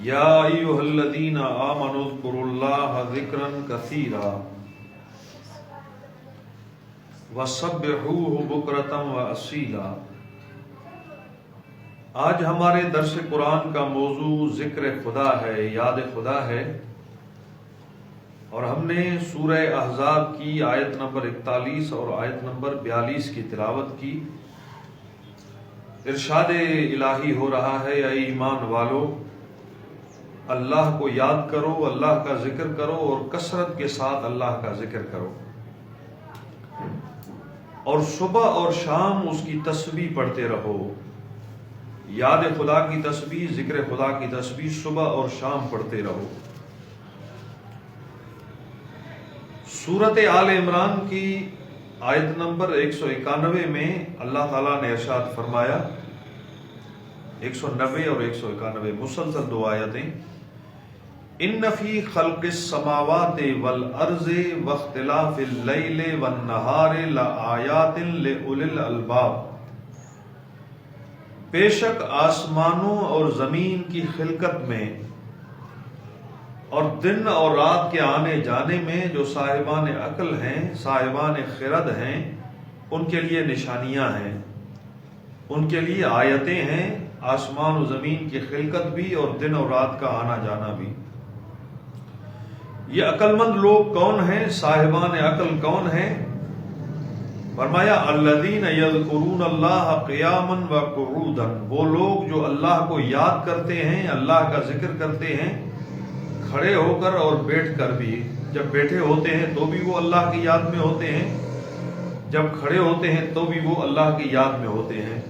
یا ایھا الذین آمنوا اذکروا اللہ ذکرا کثیرا وسبحوہ بکرۃ واصیلا۔ آج ہمارے درس قرآن کا موضوع ذکر خدا ہے، یاد خدا ہے، اور ہم نے سورہ احزاب کی آیت نمبر 41 اور آیت نمبر 42 کی تلاوت کی۔ ارشاد الہی ہو رہا ہے، اے ایمان والو، اللہ کو یاد کرو، اللہ کا ذکر کرو اور کثرت کے ساتھ اللہ کا ذکر کرو، اور صبح اور شام اس کی تسبیح پڑھتے رہو۔ یاد خدا کی تسبیح، ذکر خدا کی تسبیح صبح اور شام پڑھتے رہو۔ سورۃ آل عمران کی آیت نمبر 191 میں اللہ تعالیٰ نے ارشاد فرمایا، 190 اور 191 مسلسل دو آیتیں، ان فی خلق السماوات والارض واختلاف اللیل والنہار لآیات لأولی الالباب۔ بے شک آسمانوں اور زمین کی خلقت میں اور دن اور رات کے آنے جانے میں جو صاحبان عقل ہیں، صاحبان خرد ہیں، ان کے لیے نشانیاں ہیں، ان کے لیے آیتیں ہیں، آسمان و زمین کی خلقت بھی اور دن اور رات کا آنا جانا بھی۔ یہ عقل مند لوگ کون ہیں؟ صاحبان عقل کون ہیں؟ فرمایا الذین یذکرون اللہ قیاما وقعودا، وہ لوگ جو اللہ کو یاد کرتے ہیں، اللہ کا ذکر کرتے ہیں کھڑے ہو کر اور بیٹھ کر بھی۔ جب بیٹھے ہوتے ہیں تو بھی وہ اللہ کی یاد میں ہوتے ہیں، جب کھڑے ہوتے ہیں تو بھی وہ اللہ کی یاد میں ہوتے ہیں۔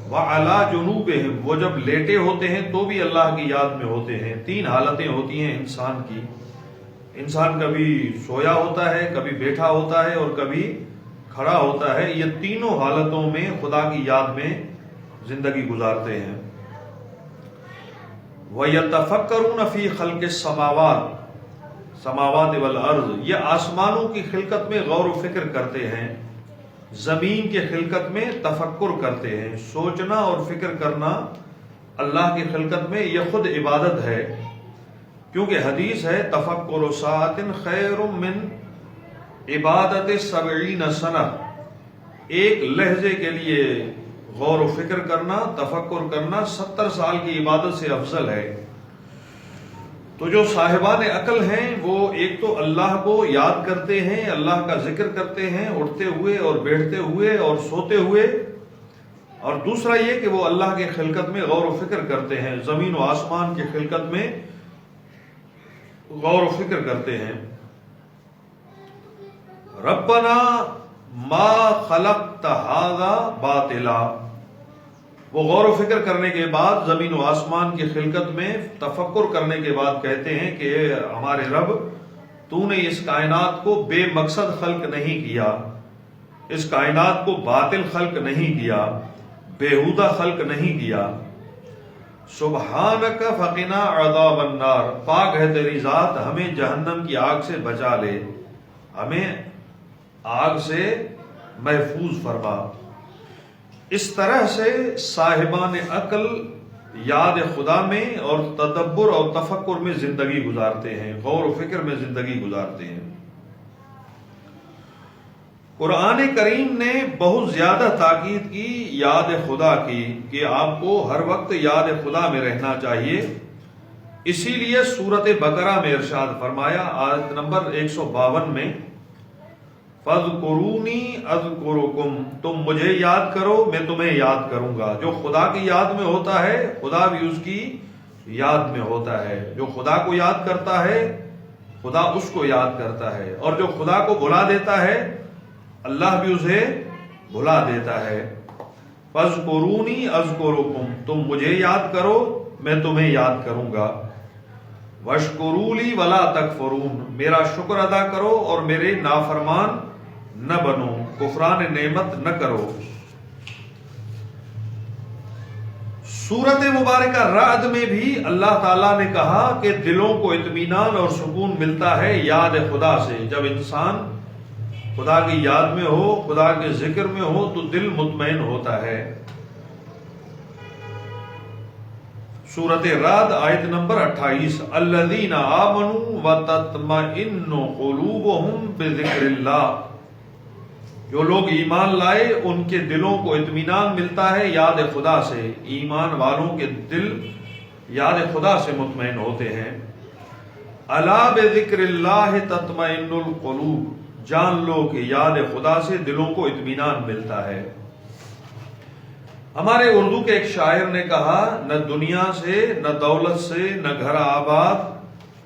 وعلی جنوبہم، وہ جب لیٹے ہوتے ہیں تو بھی اللہ کی یاد میں ہوتے ہیں۔ تین حالتیں ہوتی ہیں انسان کی، انسان کبھی سویا ہوتا ہے، کبھی بیٹھا ہوتا ہے اور کبھی کھڑا ہوتا ہے۔ یہ تینوں حالتوں میں خدا کی یاد میں زندگی گزارتے ہیں۔ وَيَتَفَكَّرُونَ فِي خَلْقِ السَّمَاوَاتِ وَالْأَرْضِ، یہ آسمانوں کی خلقت میں غور و فکر کرتے ہیں، زمین کے خلقت میں تفکر کرتے ہیں۔ سوچنا اور فکر کرنا اللہ کی خلقت میں یہ خود عبادت ہے، کیونکہ حدیث ہے تفکر ساعۃ خیر من عبادت 70 سنہ، ایک لحظے کے لیے غور و فکر کرنا، تفکر کرنا 70 سال کی عبادت سے افضل ہے۔ تو جو صاحبان عقل ہیں وہ ایک تو اللہ کو یاد کرتے ہیں، اللہ کا ذکر کرتے ہیں اٹھتے ہوئے اور بیٹھتے ہوئے اور سوتے ہوئے، اور دوسرا یہ کہ وہ اللہ کی خلقت میں غور و فکر کرتے ہیں، زمین و آسمان کی خلقت میں غور و فکر کرتے ہیں۔ ربنا ما خلقت ھذا باطلا، وہ غور و فکر کرنے کے بعد زمین و آسمان کی خلقت میں تفکر کرنے کے بعد کہتے ہیں کہ اے ہمارے رب، تو نے اس کائنات کو بے مقصد خلق نہیں کیا، اس کائنات کو باطل خلق نہیں کیا، بیہودہ خلق نہیں کیا۔ سبحانک فقنا عذاب النار، پاک ہے تیری ذات، ہمیں جہنم کی آگ سے بچا لے، ہمیں آگ سے محفوظ فرما۔ اس طرح سے صاحبان عقل یاد خدا میں اور تدبر اور تفکر میں زندگی گزارتے ہیں، غور و فکر میں زندگی گزارتے ہیں۔ قرآن کریم نے بہت زیادہ تاکید کی یاد خدا کی کہ آپ کو ہر وقت یاد خدا میں رہنا چاہیے۔ اسی لیے سورۃ بقرہ میں ارشاد فرمایا آیت نمبر 152 میں، فَاذْكُرُونِي أَذْكُرُكُمْ، تم مجھے یاد کرو میں تمہیں یاد کروں گا۔ جو خدا کی یاد میں ہوتا ہے خدا بھی اس کی یاد میں ہوتا ہے، جو خدا کو یاد کرتا ہے خدا اس کو یاد کرتا ہے، اور جو خدا کو بھلا دیتا ہے اللہ بھی اسے بھلا دیتا ہے۔ فَاذْكُرُونِي أَذْكُرُكُمْ، تم مجھے یاد کرو میں تمہیں یاد کروں گا۔ وَاشْكُرُوا لِي وَلَا تَكْفُرُونَ، میرا شکر ادا کرو اور میرے نافرمان نہ بنو، کفران نعمت نہ کرو۔ سورۃ مبارکہ رعد میں بھی اللہ تعالیٰ نے کہا کہ دلوں کو اطمینان اور سکون ملتا ہے یاد خدا سے۔ جب انسان خدا کی یاد میں ہو، خدا کے ذکر میں ہو تو دل مطمئن ہوتا ہے۔ सूरत राद आयत नंबर 28, अल्लज़ीना आमनू व तत्मइन्नु क़ुलूबुहुम बिज़िक्रिल्लाह, जो लोग ईमान लाए उनके दिलों को इत्मीनान मिलता है याद खुदा से। ईमान वालों के दिल याद खुदा से मुतमईन होते हैं। अला बिज़िक्रिल्लाह तत्मइन्नुल क़ुलूब, जान लो कि याद खुदा से दिलों को इत्मीनान मिलता है। हमारे उर्दू के एक शायर ने कहा, न दुनिया से न दौलत से न घर आबाद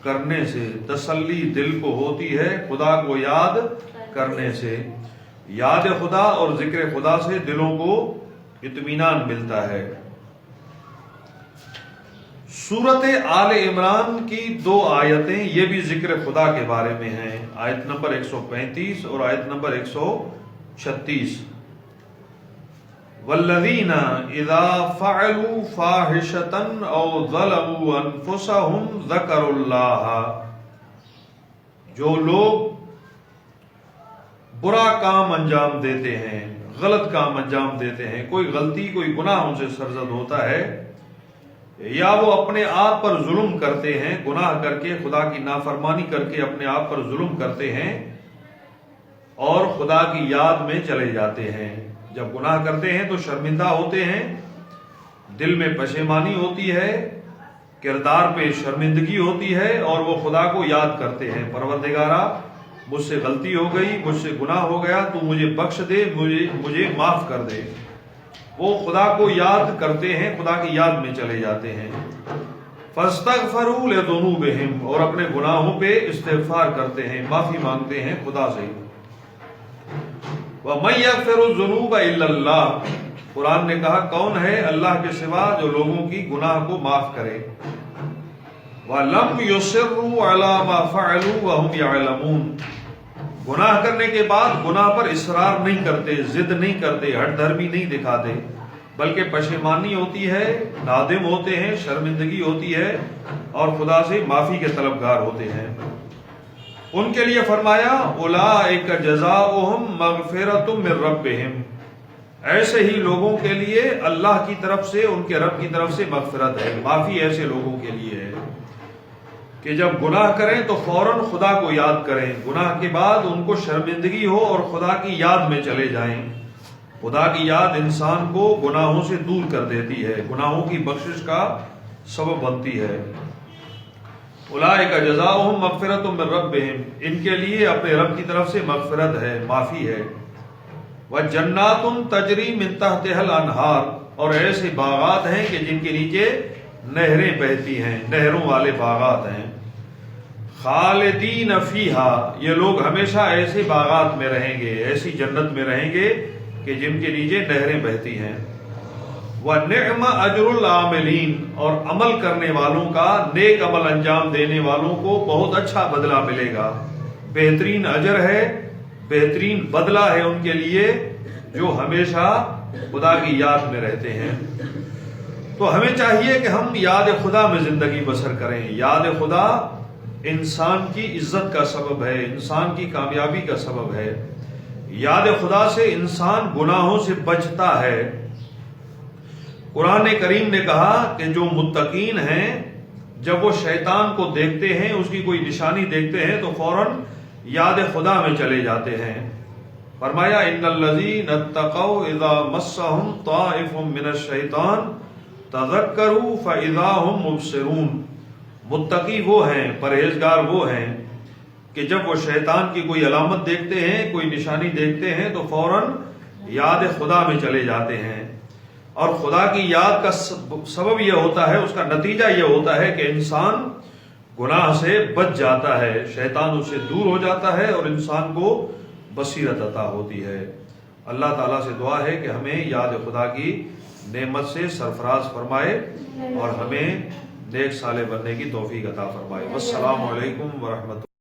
करने से तसल्ली दिल को होती है खुदा को याद करने से। याद खुदा और जिक्र खुदा से दिलों को इत्मीनान मिलता है। सूरत आले इमरान की 2 आयतें ये भी जिक्र खुदा के बारे में हैं, आयत नंबर 135 और आयत नंबर 136। वल्लज़ीना इज़ा फ़अलू फ़ाहिशतन औ ज़लमू अनफुसहुम ज़करुल्लाह, जो लोग बुरा काम अंजाम देते हैं, गलत काम अंजाम देते हैं, कोई गलती कोई गुनाह उनसे सरजद होता है, या वो अपने आप पर जुल्म करते हैं, गुनाह करके खुदा की नाफरमानी करके अपने आप पर जुल्म करते हैं और खुदा की याद में चले जाते हैं। जब गुनाह करते हैं तो शर्मिंदा होते हैं, दिल में पशेमानी होती है, किरदार पे शर्मिंदगी होती है और वो खुदा को याद करते हैं, परवरदिगारा मुझसे गलती हो गई, मुझसे गुनाह हो गया, तू मुझे बख्श दे, मुझे माफ कर दे। वो खुदा को याद करते हैं, खुदा की याद में चले जाते हैं। फस्तगफरू लिज़ुनूबिहिम, और अपने गुनाहों पे इस्तिग़फ़ार करते हैं, माफी मांगते हैं खुदा से। व मन यग़फ़िरुज़्ज़ुनूब इल्लल्लाह, कुरान ने कहा कौन है अल्लाह के सिवा जो लोगों की गुनाह को माफ करे। व लम युसिर्रू अला मा फ़अलू व हुम यअलमून, गुनाह करने के बाद गुनाह पर इसरार नहीं करते, जिद नहीं करते, हठ धर्मी नहीं दिखाते, बल्कि पशेमानी होती है, नादिम होते हैं, शर्मिंदगी होती है और खुदा से माफी के तलबगार होते हैं। उनके लिए फरमाया उलाइक जज़ाउहुम मग़फ़िरतुम मिन रब्बिहिम, ऐसे ही लोगों के लिए अल्लाह की तरफ से, उनके रब की तरफ से मग़फ़िरत है, माफी ऐसे लोगों के लिए है कि जब गुनाह करें तो फौरन खुदा को याद करें, गुनाह के बाद उनको शर्मिंदगी हो और खुदा की याद में चले जाएं। खुदा की याद इंसान को गुनाहों से दूर कर देती है, गुनाहों की बख्शिश का सबब बनती है। उलाइका जज़ाउहुम मग़फ़िरतुम मिन रब्बिहिम, इनके लिए अपने रब की तरफ से मग़फ़िरत है, माफी है। व जन्नातुन तजरी मिन तहतिहल अनहार, और ऐसे बागात हैं कि जिनके नीचे नहरें बहती हैं, नहरों वाले बागात हैं। खालिदीन फीहा, ये लोग हमेशा ऐसे बागात में रहेंगे, ऐसी जन्नत में रहेंगे कि जिनके नीचे नहरें बहती हैं। व निअम अजरुल आमिलीन, और अमल करने वालों का, नेक अमल अंजाम देने वालों को बहुत अच्छा बदला मिलेगा। बेहतरीन अजर है, बेहतरीन बदला है उनके लिए जो हमेशा खुदा की याद में रहते हैं। तो हमें चाहिए कि हम याद खुदा में जिंदगी बसर करें। याद खुदा इंसान की इज्जत का सबब है, इंसान की कामयाबी का सबब है। याद खुदा से इंसान गुनाहों से बचता है। कुरान करीम ने कहा कि जो मुत्तकीन हैं, जब वो शैतान को देखते हैं, उसकी कोई निशानी देखते हैं तो फौरन याद खुदा में चले जाते हैं। फरमाया इन्नल्लज़ीना तक़ौ इज़ा मस्सहुम ताइफुम मिनश शैतान तज़क्करू फ़इज़ा हुम मुबसिरून, मुत्तकी वो हैं, परहेजगार वो हैं कि जब वो शैतान की कोई अलामत देखते हैं, कोई निशानी देखते हैं तो फौरन याद खुदा में चले जाते हैं। और खुदा की याद का सबब यह होता है, उसका नतीजा यह होता है कि इंसान गुनाह से बच जाता है, शैतान उससे दूर हो जाता है और इंसान को बसीरत अता होती है। अल्लाह ताला से दुआ है कि हमें याद खुदा की नेमत से सरफराज फरमाए और हमें नेक साले बनने की तौफीक अता फरमाए। वस्सलामु अलैकुम व रहमतुल्लाह।